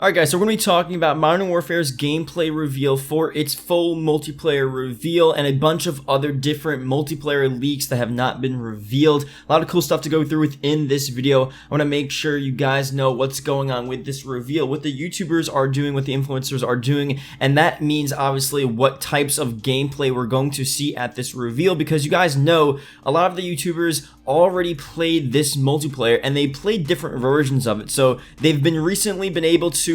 Alright guys, so we're going to be talking about Modern Warfare's gameplay reveal for its full multiplayer reveal and a bunch of other different multiplayer leaks that have not been revealed. A lot of cool stuff to go through within this video. I want to make sure you guys know what's going on with this reveal, what the YouTubers are doing, what the influencers are doing, and that means obviously what types of gameplay we're going to see at this reveal, because you guys know a lot of the YouTubers already played this multiplayer and they played different versions of it. So they've recently been able to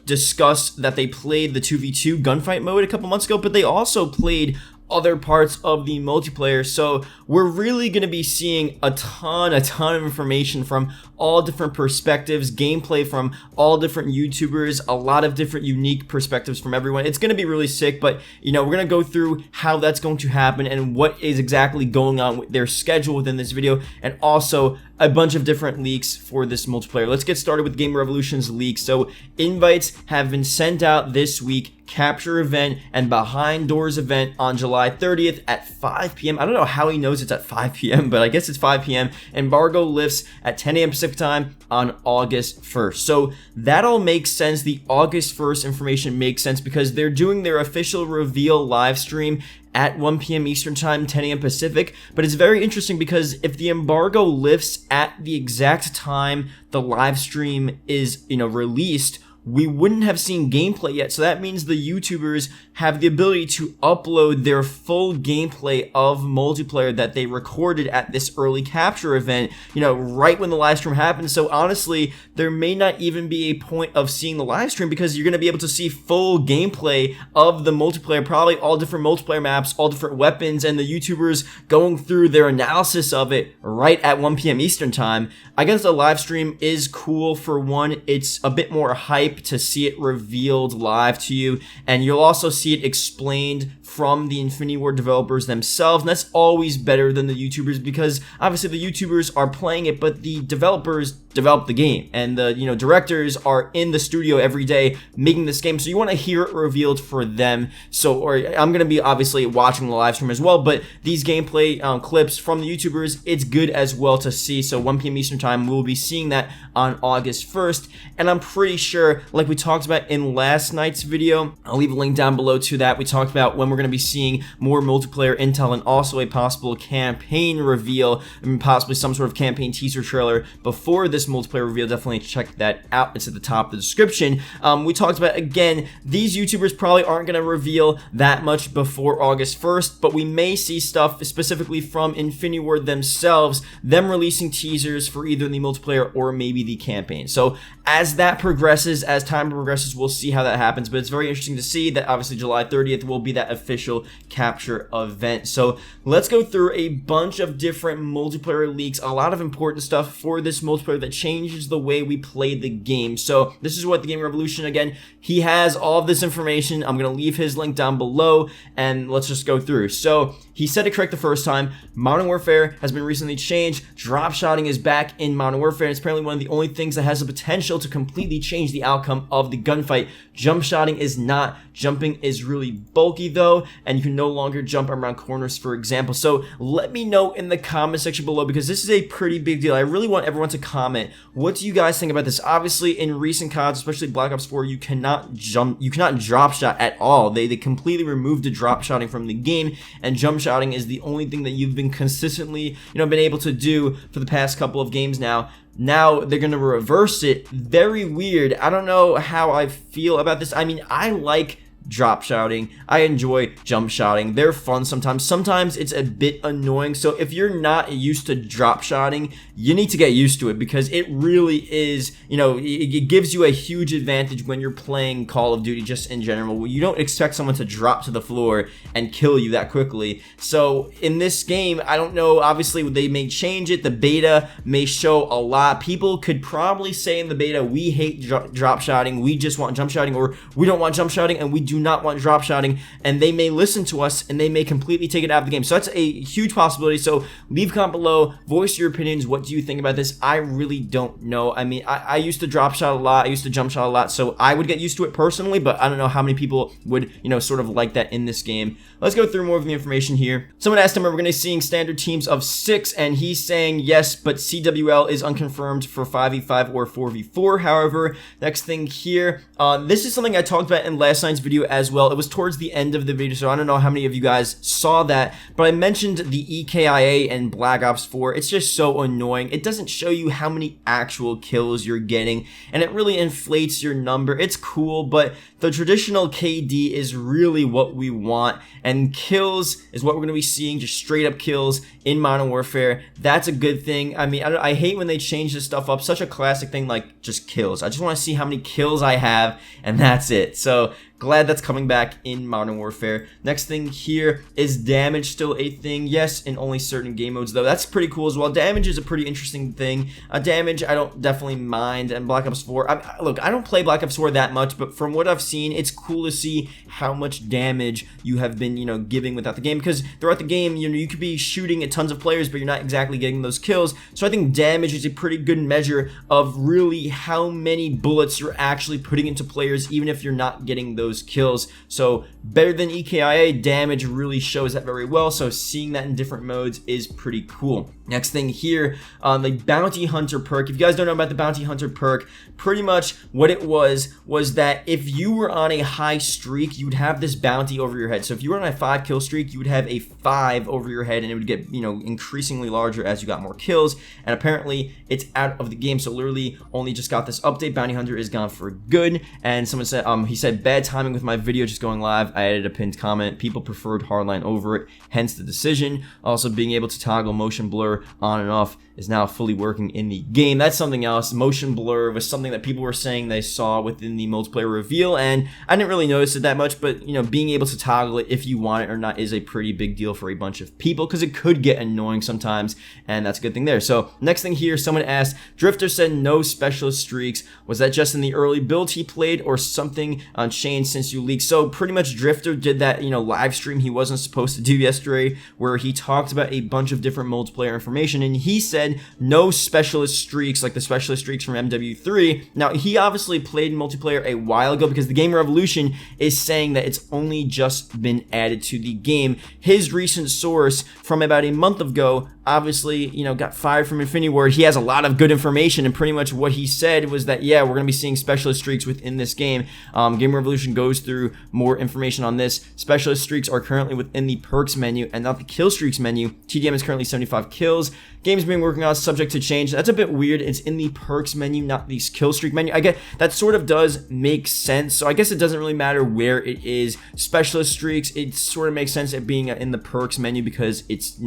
discuss that they played the 2v2 gunfight mode a couple months ago, but they also played other parts of the multiplayer. So we're really going to be seeing a ton of information from all different perspectives, gameplay from all different YouTubers, a lot of different unique perspectives from everyone. It's going to be really sick, but we're going to go through how that's going to happen and what is exactly going on with their schedule within this video, and also a bunch of different leaks for this multiplayer. Let's get started with Game Revolution's leaks. So invites have been sent out this week, capture event and behind doors event on July 30th at 5 p.m. I don't know how he knows it's at 5 p.m., but I guess it's 5 p.m. Embargo lifts at 10 a.m. Pacific time on August 1st. So that all makes sense. The August 1st information makes sense because they're doing their official reveal live stream at 1 p.m. Eastern Time, 10 a.m. Pacific. But it's very interesting because if the embargo lifts at the exact time the live stream is, released, we wouldn't have seen gameplay yet. So that means the YouTubers have the ability to upload their full gameplay of multiplayer that they recorded at this early capture event, right when the live stream happens. So honestly, there may not even be a point of seeing the live stream because you're going to be able to see full gameplay of the multiplayer, probably all different multiplayer maps, all different weapons, and the YouTubers going through their analysis of it right at 1 p.m. Eastern Time. I guess the live stream is cool. For one, it's a bit more hype to see it revealed live to you, and you'll also see it explained from the Infinity Ward developers themselves, and that's always better than the YouTubers because obviously the YouTubers are playing it, but the developers develop the game, and the directors are in the studio every day making this game, so you want to hear it revealed for them. So, or I'm gonna be obviously watching the live stream as well, but these gameplay clips from the YouTubers, it's good as well to see. So 1 p.m. Eastern Time, we'll be seeing that on August 1st, and I'm pretty sure, like we talked about in last night's video, I'll leave a link down below to that. We talked about when we're going to be seeing more multiplayer intel and also a possible campaign reveal, and possibly some sort of campaign teaser trailer before this multiplayer reveal. Definitely check that out. It's at the top of the description. We talked about, again, these YouTubers probably aren't going to reveal that much before August 1st, but we may see stuff specifically from Infinity Ward themselves, them releasing teasers for either the multiplayer or maybe the campaign. So as that progresses, as time progresses, we'll see how that happens, but it's very interesting to see that obviously July 30th will be that official capture event. So let's go through a bunch of different multiplayer leaks, a lot of important stuff for this multiplayer that changes the way we play the game. So this is what the Game Revolution, again, he has all of this information. I'm going to leave his link down below, and let's just go through. So he said it correct the first time. Modern Warfare has been recently changed. Drop shotting is back in Modern Warfare, and it's apparently one of the only things that has the potential to completely change the outcome of the gunfight. Jump shotting is not. Jumping is really bulky though, and you can no longer jump around corners, for example. So let me know in the comment section below, because this is a pretty big deal. I really want everyone to comment. What do you guys think about this? Obviously, in recent CODs, especially Black Ops 4, you cannot drop shot at all. They completely removed the drop shotting from the game, and jump shotting is the only thing that you've been consistently, been able to do for the past couple of games now. Now they're going to reverse it. Very weird. I don't know how I feel about this. I mean, I like drop shouting. I enjoy jump shouting. They're fun sometimes. Sometimes it's a bit annoying. So if you're not used to drop shouting, you need to get used to it, because it really is, it gives you a huge advantage when you're playing Call of Duty just in general. You don't expect someone to drop to the floor and kill you that quickly. So in this game, I don't know, obviously they may change it. The beta may show a lot. People could probably say in the beta, we hate drop shouting, we just want jump shouting, or we don't want jump shouting and we do not want drop shotting, and they may listen to us and they may completely take it out of the game. So that's a huge possibility. So leave a comment below, voice your opinions. What do you think about this? I really don't know. I mean, I used to drop shot a lot, I used to jump shot a lot, so I would get used to it personally, but I don't know how many people would, sort of like that in this game. Let's go through more of the information here. Someone asked him, are we going to be seeing standard teams of 6? And he's saying yes, but CWL is unconfirmed for 5v5 or 4v4. However, next thing here, this is something I talked about in last night's video as well. It was towards the end of the video, so I don't know how many of you guys saw that, but I mentioned the EKIA and Black Ops 4. It's just so annoying. It doesn't show you how many actual kills you're getting, and it really inflates your number. It's cool, but the traditional KD is really what we want, and kills is what we're going to be seeing, just straight up kills in Modern Warfare. That's a good thing. I mean, I hate when they change this stuff up. Such a classic thing, like just kills. I just want to see how many kills I have, and that's it. So glad that's coming back in Modern Warfare. Next thing here, is damage still a thing? Yes, in only certain game modes though. That's pretty cool as well. Damage is a pretty interesting thing. Damage, I don't definitely mind. And Black Ops 4, look, I don't play Black Ops 4 that much, but from what I've seen, it's cool to see how much damage you have been, giving without the game, because throughout the game, you could be shooting at tons of players, but you're not exactly getting those kills. So I think damage is a pretty good measure of really how many bullets you're actually putting into players, even if you're not getting those kills. So better than EKIA, damage really shows that very well. So seeing that in different modes is pretty cool. Next thing here, the Bounty Hunter perk. If you guys don't know about the Bounty Hunter perk, pretty much what it was that if you were on a high streak, you would have this bounty over your head. So if you were on a 5 kill streak, you would have a 5 over your head, and it would get, increasingly larger as you got more kills. And apparently it's out of the game. So literally only just got this update. Bounty Hunter is gone for good. And someone said, he said, bad timing with my video just going live. I added a pinned comment. People preferred hardline over it, hence the decision. Also, being able to toggle motion blur on and off is now fully working in the game. That's something else. Motion blur was something that people were saying they saw within the multiplayer reveal, and I didn't really notice it that much, but being able to toggle it if you want it or not is a pretty big deal for a bunch of people, because it could get annoying sometimes, and that's a good thing there. So next thing here, someone asked, Drifter said no specialist streaks. Was that just in the early build he played, or something changed since you leaked? So pretty much Drifter did that live stream he wasn't supposed to do yesterday, where he talked about a bunch of different multiplayer information, and he said no specialist streaks like the specialist streaks from MW3. Now, he obviously played multiplayer a while ago, because the Game Revolution is saying that it's only just been added to the game. His recent source from about a month ago obviously, got fired from Infinity Ward. He has a lot of good information, and pretty much what he said was that, yeah, we're going to be seeing specialist streaks within this game. Game Revolution goes through more information on this. Specialist streaks are currently within the perks menu and not the kill streaks menu. TDM is currently 75 kills. Game's been working on, subject to change. That's a bit weird. It's in the perks menu, not the kill streak menu. I get that sort of does make sense. So I guess it doesn't really matter where it is. Specialist streaks, it sort of makes sense it being in the perks menu, because it's,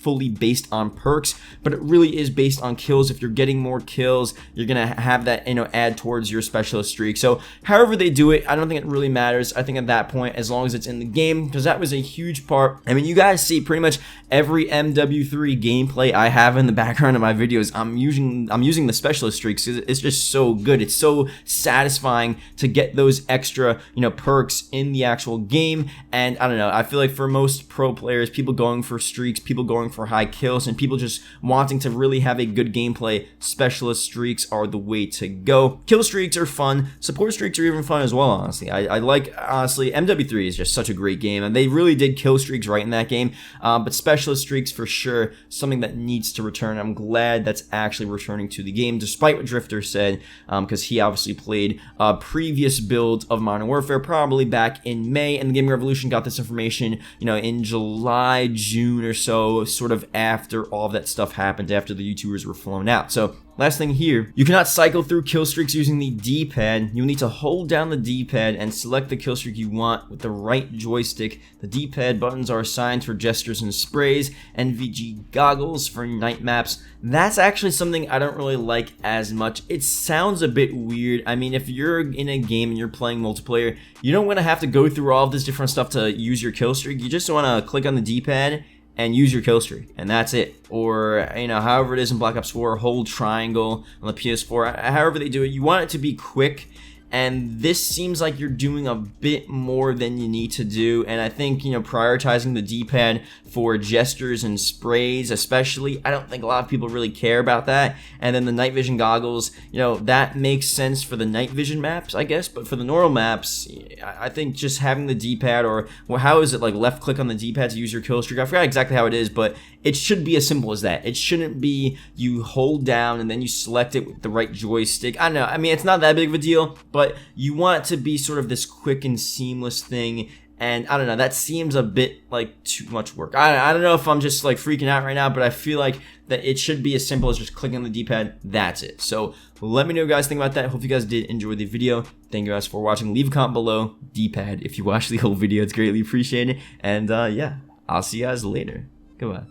fully based on perks, but it really is based on kills. If you're getting more kills, you're gonna have that, add towards your specialist streak. So however they do it, I don't think it really matters. I think at that point, as long as it's in the game, because that was a huge part. I mean, you guys see pretty much every MW3 gameplay I have in the background of my videos, I'm using the specialist streaks. It's just so good. It's so satisfying to get those extra, perks in the actual game. And I don't know, I feel like for most pro players, people going for streaks, people going for high kills, and people just wanting to really have a good gameplay, specialist streaks are the way to go. Kill streaks are fun. Support streaks are even fun as well, honestly. I like, honestly, MW3 is just such a great game, and they really did kill streaks right in that game, but specialist streaks for sure, something that needs to return. I'm glad that's actually returning to the game, despite what Drifter said, because he obviously played a previous build of Modern Warfare, probably back in May, and the Gaming Revolution got this information, in July, June or so, sort of after all of that stuff happened, after the YouTubers were flown out. So last thing here, you cannot cycle through kill streaks using the D-pad. You'll need to hold down the D-pad and select the kill streak you want with the right joystick. The D-pad buttons are assigned for gestures and sprays, NVG goggles for night maps. That's actually something I don't really like as much. It sounds a bit weird. I mean, if you're in a game and you're playing multiplayer, you don't want to have to go through all of this different stuff to use your kill streak. You just want to click on the D-pad and use your kill streak, and that's it. Or, however it is in Black Ops 4, hold triangle on the PS4, however they do it. You want it to be quick and this seems like you're doing a bit more than you need to do. And I think, you know, prioritizing the D-pad for gestures and sprays especially, I don't think a lot of people really care about that. And then the night vision goggles, you know, that makes sense for the night vision maps, I guess, but for the normal maps, I think just having the D-pad, or well, how is it, like left click on the D-pad to use your kill streak? I forgot exactly how it is, but it should be as simple as that. It shouldn't be you hold down and then you select it with the right joystick. I don't know. I mean, it's not that big of a deal, but you want it to be sort of this quick and seamless thing. And I don't know, that seems a bit like too much work. I don't know if I'm just like freaking out right now, but I feel like that it should be as simple as just clicking on the D-pad. That's it. So let me know what you guys think about that. Hope you guys did enjoy the video. Thank you guys for watching. Leave a comment below. D-pad, if you watched the whole video, it's greatly appreciated. And yeah, I'll see you guys later. Goodbye.